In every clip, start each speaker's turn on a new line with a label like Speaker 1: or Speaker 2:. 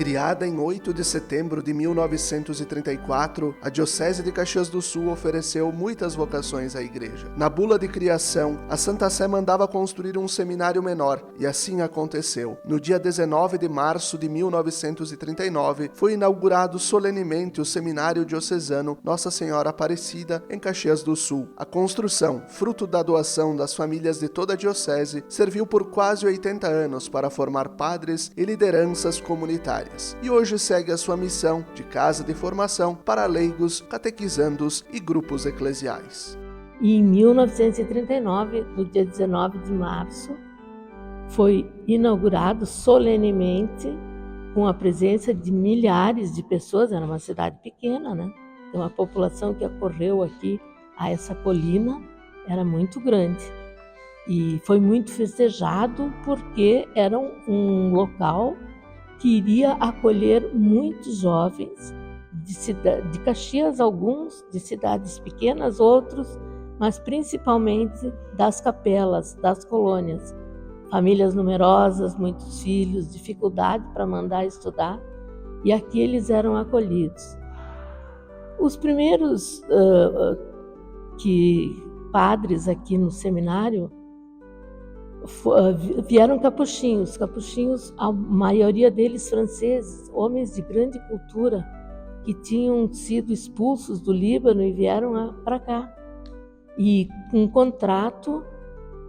Speaker 1: Criada em 8 de setembro de 1934, a Diocese de Caxias do Sul ofereceu muitas vocações à Igreja. Na bula de criação, a Santa Sé mandava construir um seminário menor, e assim aconteceu. No dia 19 de março de 1939, foi inaugurado solenemente o Seminário Diocesano Nossa Senhora Aparecida, em Caxias do Sul. A construção, fruto da doação das famílias de toda a Diocese, serviu por quase 80 anos para formar padres e lideranças comunitárias. E hoje segue a sua missão de casa de formação para leigos, catequizandos e grupos eclesiais.
Speaker 2: E em 1939, no dia 19 de março, foi inaugurado solenemente, com a presença de milhares de pessoas. Era uma cidade pequena, né? Então a população que acorreu aqui a essa colina era muito grande. E foi muito festejado porque era um local que iria acolher muitos jovens de Caxias, alguns de cidades pequenas, outros, mas principalmente das capelas, das colônias. Famílias numerosas, muitos filhos, dificuldade para mandar estudar, e aqui eles eram acolhidos. Os primeiros padres aqui no seminário vieram capuchinhos, a maioria deles franceses, homens de grande cultura, que tinham sido expulsos do Líbano e vieram para cá. E com um contrato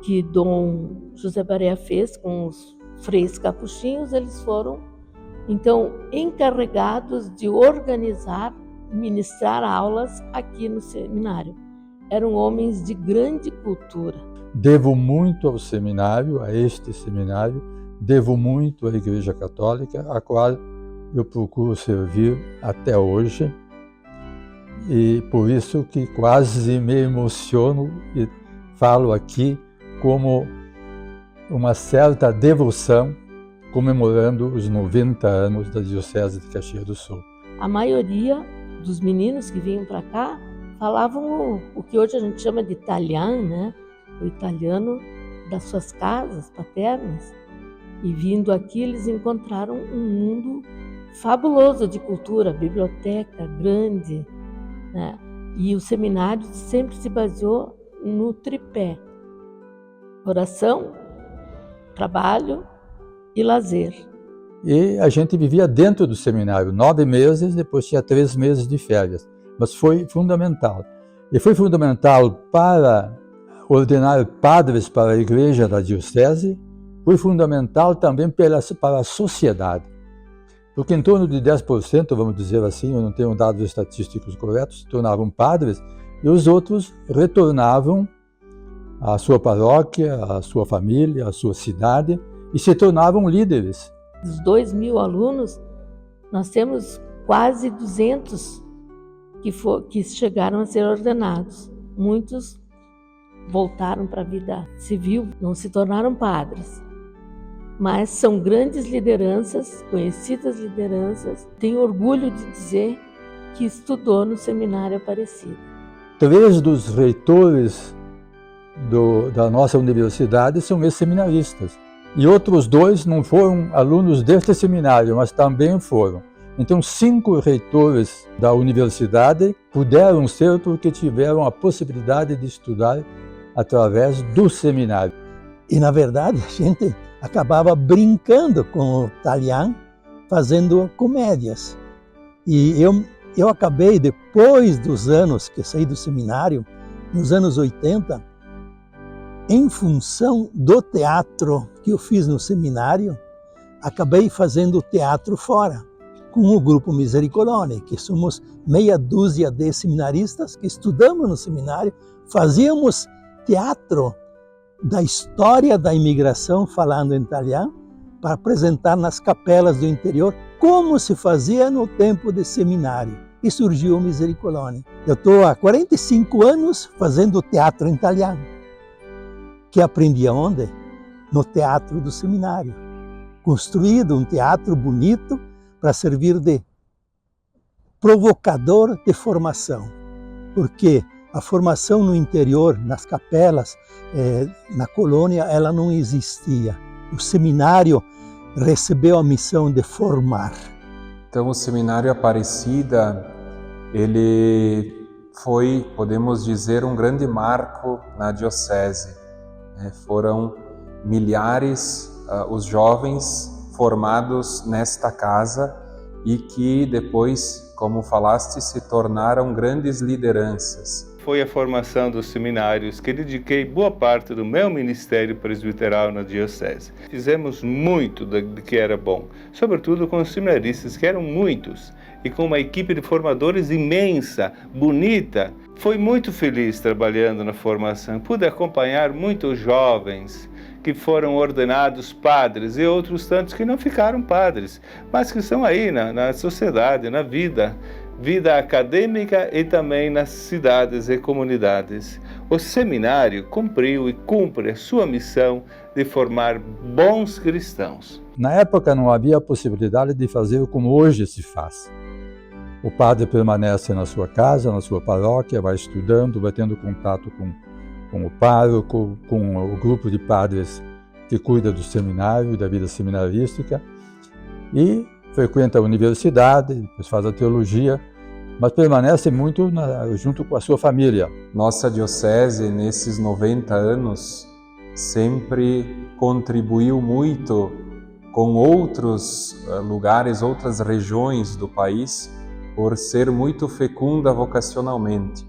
Speaker 2: que Dom José Barea fez com os freis capuchinhos, eles foram, então, encarregados de organizar, ministrar aulas aqui no seminário. Eram homens de grande cultura.
Speaker 3: Devo muito ao seminário, a este seminário, devo muito à Igreja Católica, a qual eu procuro servir até hoje, e por isso que quase me emociono e falo aqui como uma certa devoção, comemorando os 90 anos da Diocese de Caxias do Sul.
Speaker 2: A maioria dos meninos que vinham para cá falavam o que hoje a gente chama de italiano, né? O italiano das suas casas paternas, e vindo aqui eles encontraram um mundo fabuloso de cultura, biblioteca grande, né? E o seminário sempre se baseou no tripé: oração, trabalho e lazer.
Speaker 3: E a gente vivia dentro do seminário 9 meses, depois tinha 3 meses de férias, mas foi fundamental. E foi fundamental para ordenar padres para a Igreja da Diocese, foi fundamental também para a sociedade. Porque em torno de 10%, vamos dizer assim, eu não tenho dados estatísticos corretos, se tornavam padres, e os outros retornavam à sua paróquia, à sua família, à sua cidade, e se tornavam líderes.
Speaker 2: Dos 2.000 alunos, nós temos quase 200 que chegaram a ser ordenados. Muitos voltaram para a vida civil, não se tornaram padres, mas são grandes lideranças, conhecidas lideranças. Tenho orgulho de dizer que estudou no Seminário Aparecida. 3
Speaker 3: dos reitores da nossa universidade são ex-seminaristas, e outros 2 não foram alunos deste seminário, mas também foram. Então 5 reitores da universidade puderam ser porque tiveram a possibilidade de estudar através do seminário.
Speaker 4: E, na verdade, a gente acabava brincando com o Talian, fazendo comédias. E eu acabei, depois dos anos que saí do seminário, nos anos 80, em função do teatro que eu fiz no seminário, acabei fazendo teatro fora, com o Grupo Misericolone, que somos meia dúzia de seminaristas que estudamos no seminário, fazíamos teatro da história da imigração, falando em italiano, para apresentar nas capelas do interior como se fazia no tempo de seminário. E surgiu o Misericolone. Eu estou há 45 anos fazendo teatro em italiano, que aprendi aonde? No teatro do seminário. Construído um teatro bonito para servir de provocador de formação. Porque a formação no interior, nas capelas, na colônia, ela não existia. O seminário recebeu a missão de formar.
Speaker 5: Então, o Seminário Aparecida, ele foi, podemos dizer, um grande marco na diocese. Foram milhares os jovens formados nesta casa e que depois, como falaste, se tornaram grandes lideranças.
Speaker 6: Foi a formação dos seminários que dediquei boa parte do meu ministério presbiteral na diocese. Fizemos muito do que era bom, sobretudo com os seminaristas, que eram muitos, e com uma equipe de formadores imensa, bonita. Fui muito feliz trabalhando na formação. Pude acompanhar muitos jovens que foram ordenados padres e outros tantos que não ficaram padres, mas que estão aí na sociedade, na vida acadêmica e também nas cidades e comunidades. O seminário cumpriu e cumpre a sua missão de formar bons cristãos.
Speaker 3: Na época não havia a possibilidade de fazer como hoje se faz. O padre permanece na sua casa, na sua paróquia, vai estudando, vai tendo contato com o pároco, com o grupo de padres que cuida do seminário, da vida seminarística, e frequenta a universidade, depois faz a teologia, mas permanece muito junto com a sua família.
Speaker 5: Nossa diocese, nesses 90 anos, sempre contribuiu muito com outros lugares, outras regiões do país, por ser muito fecunda vocacionalmente,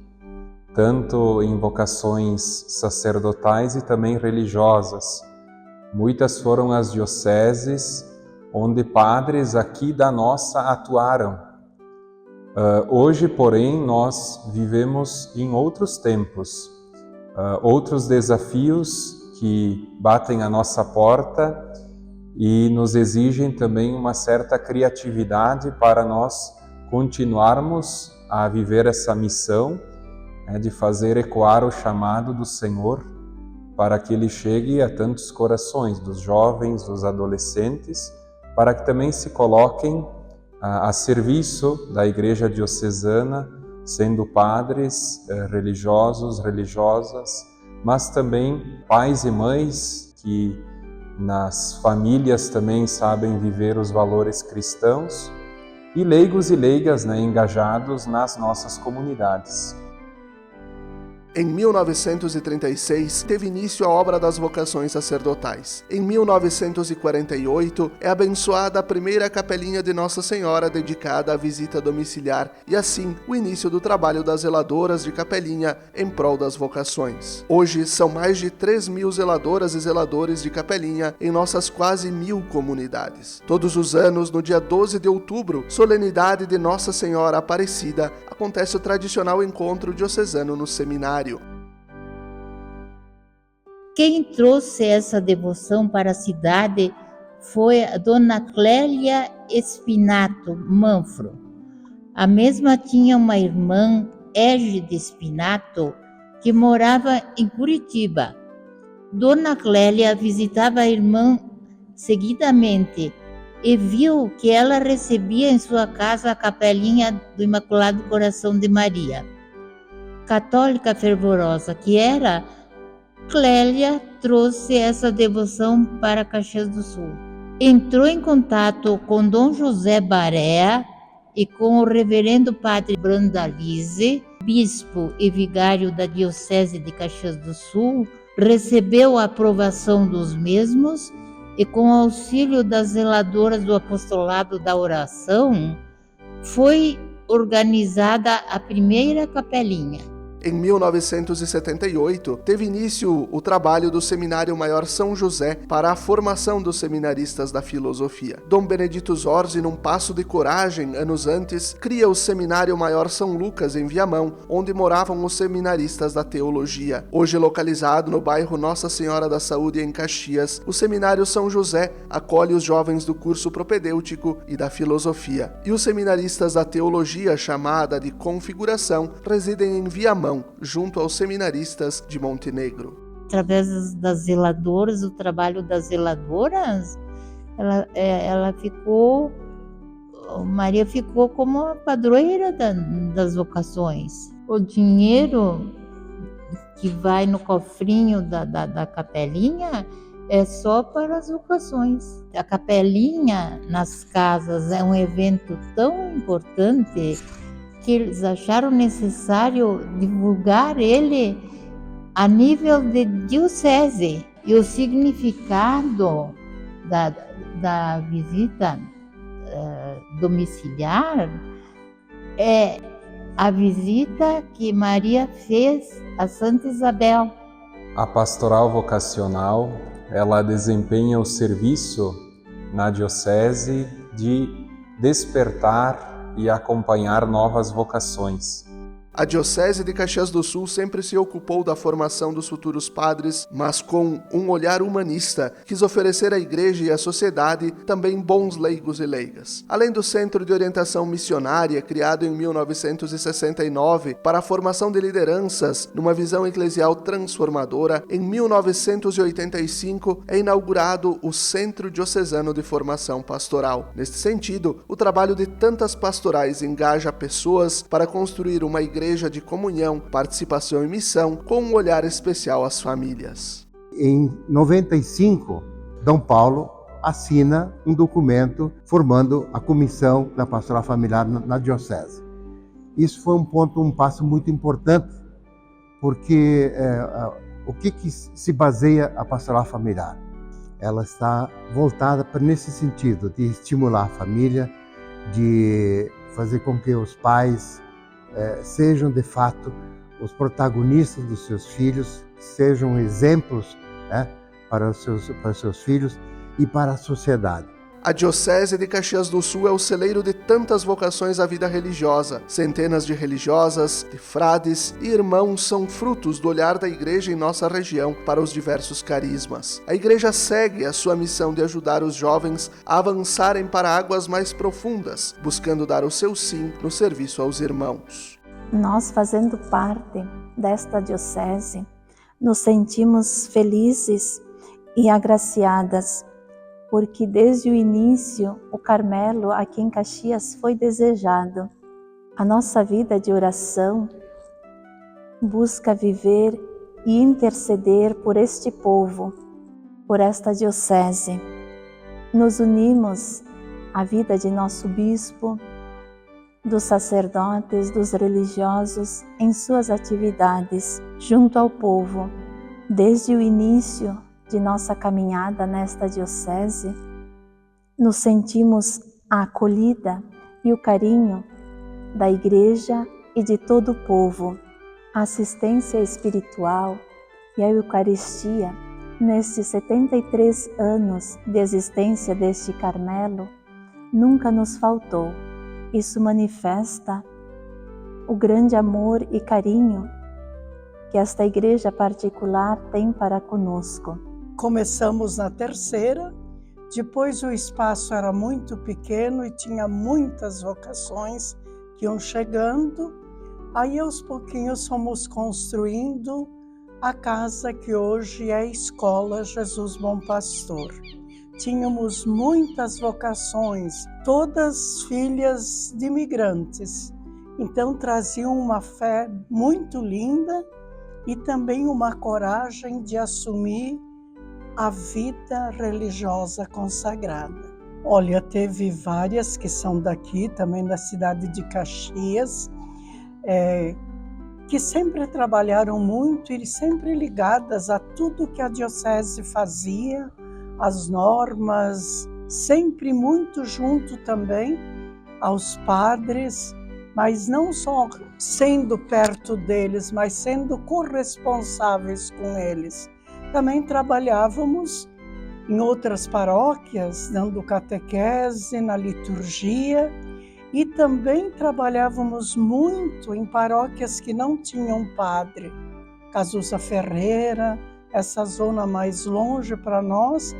Speaker 5: tanto em vocações sacerdotais e também religiosas. Muitas foram as dioceses onde padres aqui da nossa atuaram. Hoje, porém, nós vivemos em outros tempos, outros desafios que batem à nossa porta e nos exigem também uma certa criatividade para nós continuarmos a viver essa missão, de fazer ecoar o chamado do Senhor para que Ele chegue a tantos corações, dos jovens, dos adolescentes, para que também se coloquem a serviço da Igreja Diocesana, sendo padres, religiosos, religiosas, mas também pais e mães que nas famílias também sabem viver os valores cristãos, e leigos e leigas, engajados nas nossas comunidades.
Speaker 1: Em 1936, teve início a obra das vocações sacerdotais. Em 1948, é abençoada a primeira capelinha de Nossa Senhora dedicada à visita domiciliar e, assim, o início do trabalho das zeladoras de capelinha em prol das vocações. Hoje, são mais de 3.000 zeladoras e zeladores de capelinha em nossas quase 1.000 comunidades. Todos os anos, no dia 12 de outubro, solenidade de Nossa Senhora Aparecida, acontece o tradicional encontro diocesano no seminário.
Speaker 7: Quem trouxe essa devoção para a cidade foi a Dona Clélia Espinato Manfro. A mesma tinha uma irmã, Égide Espinato, que morava em Curitiba. Dona Clélia visitava a irmã seguidamente e viu que ela recebia em sua casa a capelinha do Imaculado Coração de Maria. Católica fervorosa que era, Clélia trouxe essa devoção para Caxias do Sul. Entrou em contato com Dom José Barea e com o reverendo padre Brandalize, bispo e vigário da Diocese de Caxias do Sul, recebeu a aprovação dos mesmos e, com o auxílio das zeladoras do Apostolado da Oração, foi organizada a primeira capelinha.
Speaker 1: Em 1978, teve início o trabalho do Seminário Maior São José para a formação dos seminaristas da filosofia. Dom Benedito Zorzi, num passo de coragem, anos antes, cria o Seminário Maior São Lucas, em Viamão, onde moravam os seminaristas da teologia. Hoje localizado no bairro Nossa Senhora da Saúde, em Caxias, o Seminário São José acolhe os jovens do curso propedêutico e da filosofia. E os seminaristas da teologia, chamada de Configuração, residem em Viamão, junto aos seminaristas de Montenegro.
Speaker 7: Através das zeladoras, o trabalho das zeladoras, Maria ficou como a padroeira das vocações. O dinheiro que vai no cofrinho da capelinha é só para as vocações. A capelinha nas casas é um evento tão importante que eles acharam necessário divulgar ele a nível de diocese. E o significado da visita domiciliar é a visita que Maria fez a Santa Isabel.
Speaker 5: A pastoral vocacional, ela desempenha o serviço na diocese de despertar e acompanhar novas vocações.
Speaker 1: A Diocese de Caxias do Sul sempre se ocupou da formação dos futuros padres, mas com um olhar humanista, quis oferecer à Igreja e à sociedade também bons leigos e leigas. Além do Centro de Orientação Missionária, criado em 1969 para a formação de lideranças numa visão eclesial transformadora, em 1985 é inaugurado o Centro Diocesano de Formação Pastoral. Neste sentido, o trabalho de tantas pastorais engaja pessoas para construir uma igreja de comunhão, participação e missão, com um olhar especial às famílias.
Speaker 8: Em 95, Dom Paulo assina um documento formando a Comissão da Pastoral Familiar na Diocese. Isso foi um passo muito importante, porque o que se baseia a Pastoral Familiar? Ela está voltada nesse sentido, de estimular a família, de fazer com que os pais sejam de fato os protagonistas dos seus filhos, sejam exemplos para os seus filhos e para a sociedade.
Speaker 1: A Diocese de Caxias do Sul é o celeiro de tantas vocações à vida religiosa. Centenas de religiosas, de frades e irmãos são frutos do olhar da Igreja em nossa região para os diversos carismas. A Igreja segue a sua missão de ajudar os jovens a avançarem para águas mais profundas, buscando dar o seu sim no serviço aos irmãos.
Speaker 9: Nós, fazendo parte desta Diocese, nos sentimos felizes e agraciadas, porque desde o início o Carmelo aqui em Caxias foi desejado. A nossa vida de oração busca viver e interceder por este povo, por esta diocese. Nos unimos à vida de nosso bispo, dos sacerdotes, dos religiosos em suas atividades junto ao povo. Desde o início de nossa caminhada nesta diocese, nos sentimos a acolhida e o carinho da Igreja e de todo o povo. A assistência espiritual e a Eucaristia, nestes 73 anos de existência deste Carmelo, nunca nos faltou. Isso manifesta o grande amor e carinho que esta Igreja particular tem para conosco.
Speaker 10: Começamos na terceira, depois o espaço era muito pequeno e tinha muitas vocações que iam chegando. Aí aos pouquinhos fomos construindo a casa que hoje é a Escola Jesus Bom Pastor. Tínhamos muitas vocações, todas filhas de imigrantes. Então traziam uma fé muito linda e também uma coragem de assumir a vida religiosa consagrada. Olha, teve várias que são daqui, também da cidade de Caxias, que sempre trabalharam muito e sempre ligadas a tudo que a diocese fazia, as normas, sempre muito junto também aos padres, mas não só sendo perto deles, mas sendo corresponsáveis com eles. Também trabalhávamos em outras paróquias, dando catequese, na liturgia, e também trabalhávamos muito em paróquias que não tinham padre. Casusa Ferreira, essa zona mais longe para nós,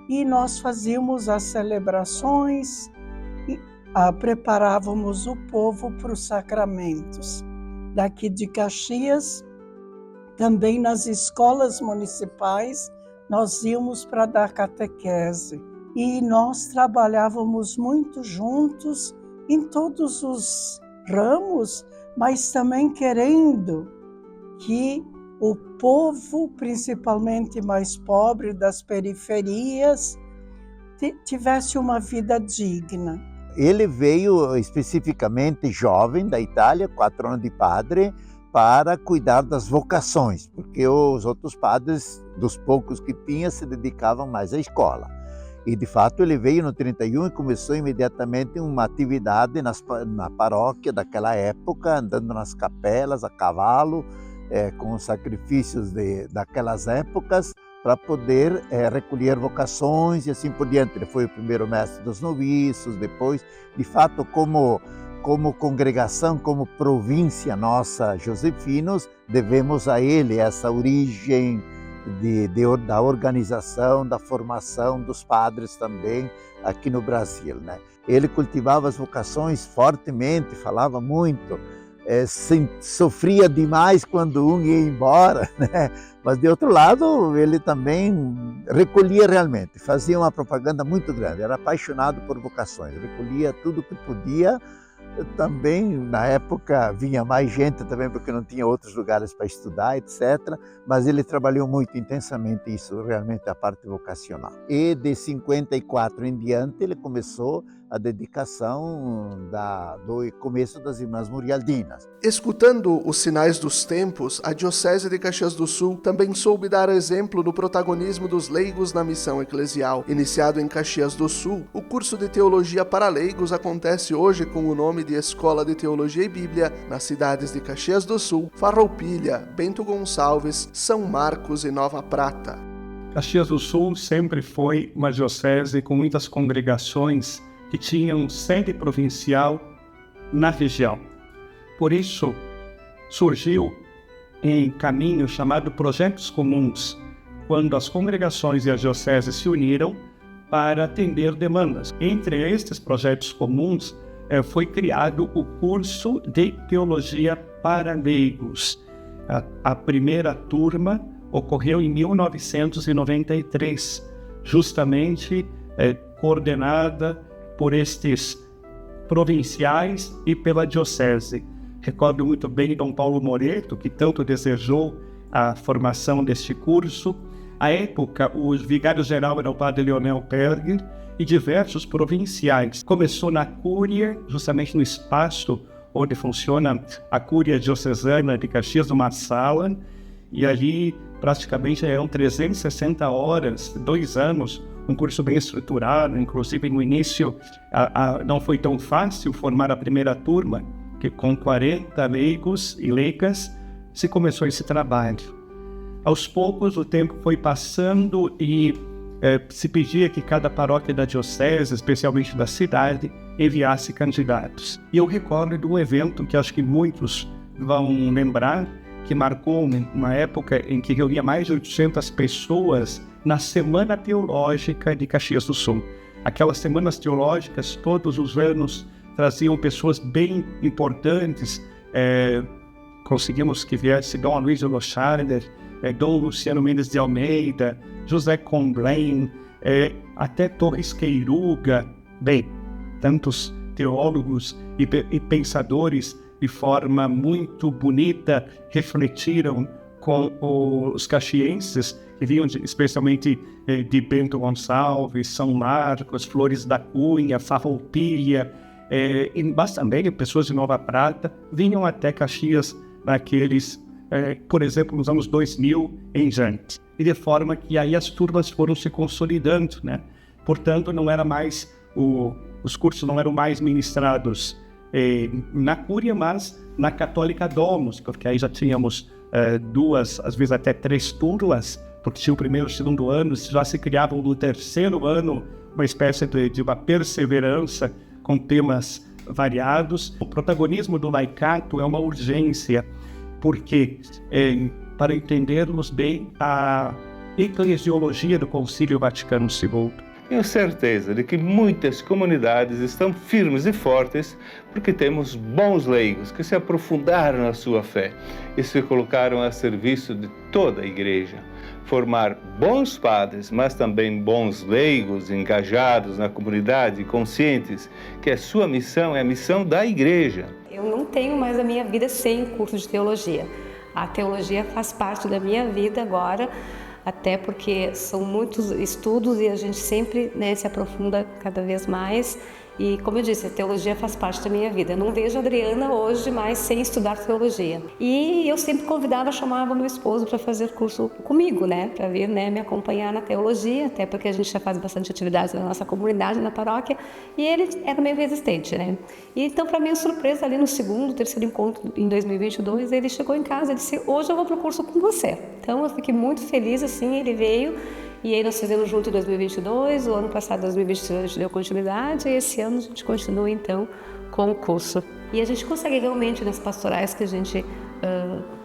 Speaker 10: e nós fazíamos as celebrações, e preparávamos o povo para os sacramentos. Daqui de Caxias, também nas escolas municipais, nós íamos para dar catequese. E nós trabalhávamos muito juntos em todos os ramos, mas também querendo que o povo, principalmente mais pobre das periferias, tivesse uma vida digna.
Speaker 11: Ele veio especificamente jovem da Itália, 4 anos de padre, para cuidar das vocações, porque os outros padres, dos poucos que tinha, se dedicavam mais à escola. E de fato ele veio no 31 e começou imediatamente uma atividade na paróquia daquela época, andando nas capelas a cavalo, com os sacrifícios daquelas épocas, para poder recolher vocações e assim por diante. Ele foi o primeiro mestre dos noviços, depois, de fato, como congregação, como província nossa, Josefinos, devemos a ele essa origem da organização, da formação dos padres também aqui no Brasil, né? Ele cultivava as vocações fortemente, falava muito, sofria demais quando um ia embora, né? Mas de outro lado ele também recolhia realmente, fazia uma propaganda muito grande, era apaixonado por vocações, recolhia tudo que podia. Também na época vinha mais gente também porque não tinha outros lugares para estudar, etc. Mas ele trabalhou muito intensamente isso, realmente a parte vocacional. E de 54 em diante ele começou a dedicação do começo das Irmãs Murialdinas.
Speaker 1: Escutando os sinais dos tempos, a Diocese de Caxias do Sul também soube dar exemplo do protagonismo dos leigos na missão eclesial. Iniciado em Caxias do Sul, o curso de Teologia para Leigos acontece hoje com o nome de Escola de Teologia e Bíblia nas cidades de Caxias do Sul, Farroupilha, Bento Gonçalves, São Marcos e Nova Prata.
Speaker 12: Caxias do Sul sempre foi uma diocese com muitas congregações que tinham sede provincial na região. Por isso, surgiu um caminho chamado Projetos Comuns, quando as congregações e as dioceses se uniram para atender demandas. Entre estes projetos comuns, foi criado o curso de Teologia para Leigos. A primeira turma ocorreu em 1993, justamente coordenada por estes provinciais e pela diocese. Recordo muito bem Dom Paulo Moreto, que tanto desejou a formação deste curso. À época, o vigário-geral era o padre Leonel Perger e diversos provinciais. Começou na Cúria, justamente no espaço onde funciona a Cúria Diocesana de Caxias, numa sala, e ali praticamente eram 360 horas, 2 anos, um curso bem estruturado. Inclusive no início não foi tão fácil formar a primeira turma, que com 40 leigos e leigas se começou esse trabalho. Aos poucos o tempo foi passando e se pedia que cada paróquia da diocese, especialmente da cidade, enviasse candidatos. E eu recordo de um evento que acho que muitos vão lembrar, que marcou uma época em que reunia mais de 800 pessoas na Semana Teológica de Caxias do Sul. Aquelas semanas teológicas, todos os anos, traziam pessoas bem importantes. Conseguimos que viesse Dom Aloysio Locharder, Dom Luciano Mendes de Almeida, José Comblain, até Torres Queiruga. Bem, tantos teólogos e pensadores de forma muito bonita refletiram com os caxienses, que vinham especialmente de Bento Gonçalves, São Marcos, Flores da Cunha, Farroupilha, mas também pessoas de Nova Prata vinham até Caxias naqueles, por exemplo, nos anos 2000 em diante. E de forma que aí as turmas foram se consolidando, né? Portanto, não era mais os cursos não eram mais ministrados na Cúria, mas na Católica Domus, porque aí já tínhamos 2, às vezes até 3 turmas, porque tinha o primeiro e o segundo ano, já se criavam no terceiro ano uma espécie de uma perseverança com temas variados. O protagonismo do laicato é uma urgência, porque para entendermos bem a eclesiologia do Concílio Vaticano II.
Speaker 6: Tenho certeza de que muitas comunidades estão firmes e fortes porque temos bons leigos que se aprofundaram na sua fé e se colocaram a serviço de toda a Igreja. Formar bons padres, mas também bons leigos engajados na comunidade, conscientes que a sua missão é a missão da Igreja.
Speaker 13: Eu não tenho mais a minha vida sem o curso de teologia. A teologia faz parte da minha vida agora, até porque são muitos estudos e a gente sempre, né, se aprofunda cada vez mais. E, como eu disse, a teologia faz parte da minha vida. Eu não vejo a Adriana hoje mais sem estudar teologia. E eu sempre convidava, chamava meu esposo para fazer curso comigo, né? Para vir, né, me acompanhar na teologia, até porque a gente já faz bastante atividades na nossa comunidade, na paróquia, e ele era meio resistente, né? E então, para minha surpresa, ali no segundo, terceiro encontro, em 2022, ele chegou em casa e disse: hoje eu vou para o curso com você. Então, eu fiquei muito feliz, assim, ele veio. E aí nós fizemos junto em 2022, o ano passado, 2022, a gente deu continuidade, e esse ano a gente continua, então, com o curso. E a gente consegue realmente, nas pastorais que a gente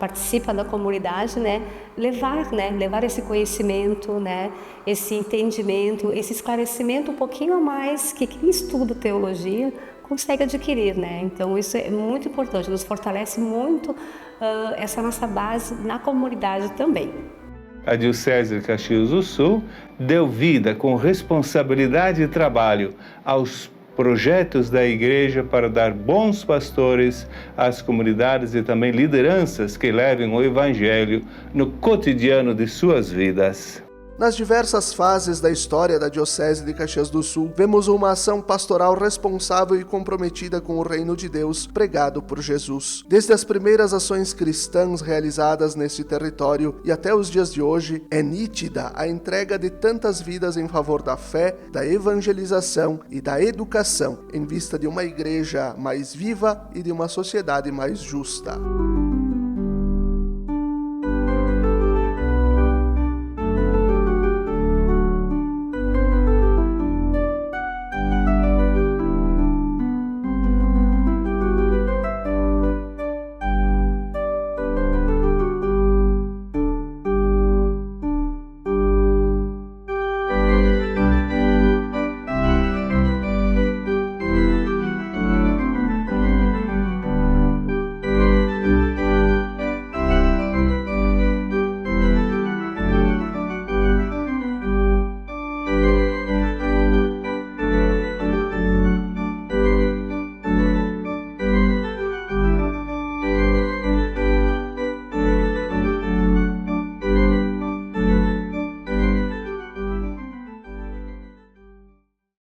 Speaker 13: participa da comunidade, né, levar esse conhecimento, né, esse entendimento, esse esclarecimento um pouquinho a mais que quem estuda teologia consegue adquirir, né? Então isso é muito importante, nos fortalece muito essa nossa base na comunidade também.
Speaker 6: A Diocese de Caxias do Sul deu vida com responsabilidade e trabalho aos projetos da Igreja para dar bons pastores às comunidades e também lideranças que levem o Evangelho no cotidiano de suas vidas.
Speaker 1: Nas diversas fases da história da Diocese de Caxias do Sul, vemos uma ação pastoral responsável e comprometida com o reino de Deus pregado por Jesus. Desde as primeiras ações cristãs realizadas neste território e até os dias de hoje, é nítida a entrega de tantas vidas em favor da fé, da evangelização e da educação, em vista de uma igreja mais viva e de uma sociedade mais justa.